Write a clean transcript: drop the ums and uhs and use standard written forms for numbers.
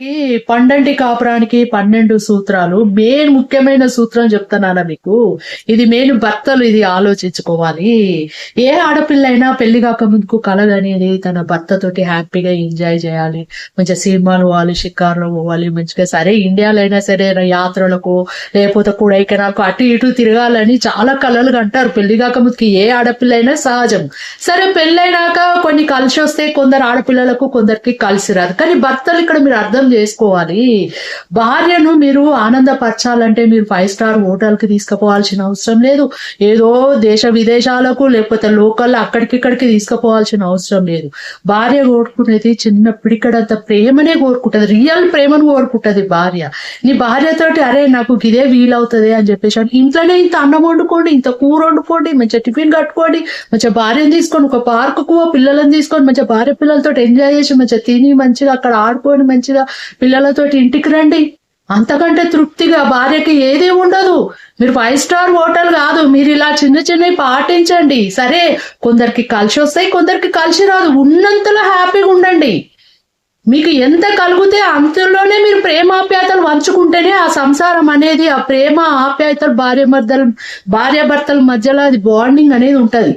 మనకి పండంటి కాపురానికి 12 సూత్రాలు. మెయిన్ ముఖ్యమైన సూత్రం చెప్తున్నానా మీకు. ఇది మెయిన్ భర్తలు ఇది ఆలోచించుకోవాలి. ఏ ఆడపిల్లైనా పెళ్లి కాక ముందుకు కలగనేది తన భర్తతోటి హ్యాపీగా ఎంజాయ్ చేయాలి. మంచిగా సినిమాలు పోవాలి, షికార్లు పోవాలి, మంచిగా సరే ఇండియాలో అయినా సరే యాత్రలకు లేకపోతే కొడైకెనాల్‌కు అటు ఇటు తిరగాలని చాలా కలలు కంటారు. పెళ్లి కాక ముందుకి ఏ ఆడపిల్ల అయినా సహజం. సరే పెళ్ళైనాక కొన్ని కలిసొస్తాయి. కొందరు ఆడపిల్లలకు కొందరికి కలిసి రాదు. కానీ భర్తలు ఇక్కడ మీరు అర్థం చేసుకోవాలి. భార్యను మీరు ఆనందపరచాలంటే మీరు 5 స్టార్ హోటల్‌కి తీసుకుపోవాల్సిన అవసరం లేదు. ఏదో దేశ విదేశాలకు లేకపోతే లోకల్ అక్కడికిక్కడికి తీసుకుపోవాల్సిన అవసరం లేదు. భార్య కోరుకునేది చిన్న పిడికెడంత ప్రేమనే కోరుకుంటది. రియల్ ప్రేమను కోరుకుంటది భార్య. నీ భార్యతోటి అరే నాకు ఇదే వీలవుతది అని చెప్పేసి ఇంట్లోనే ఇంత అన్నం వండుకోండి, ఇంత కూర వండుకోండి, మంచిగా టిఫిన్ కట్టుకోండి, మంచిగా భార్యను తీసుకొని ఒక పార్కుకు పిల్లలను తీసుకొని మంచిగా భార్య పిల్లలతో ఎంజాయ్ చేసి మంచిగా తిని మంచిగా అక్కడ ఆడుకొని మంచిగా పిల్లలతోటి ఇంటికి రండి. అంతకంటే తృప్తిగా భార్యకి ఏది ఉండదు. మీరు 5 స్టార్ హోటల్ కాదు, మీరు ఇలా చిన్న చిన్నవి పాటించండి. సరే కొందరికి కలిసి వస్తాయి, కొందరికి కలిసి రాదు. ఉన్నంతలో హ్యాపీగా ఉండండి. మీకు ఎంత కలిగితే అంతలోనే మీరు ప్రేమాప్యాయతలు పంచుకుంటేనే ఆ సంసారం అనేది ఆ ప్రేమ ఆప్యాయతలు భార్యాభర్తల మధ్యలో అది బాండింగ్ అనేది ఉంటది.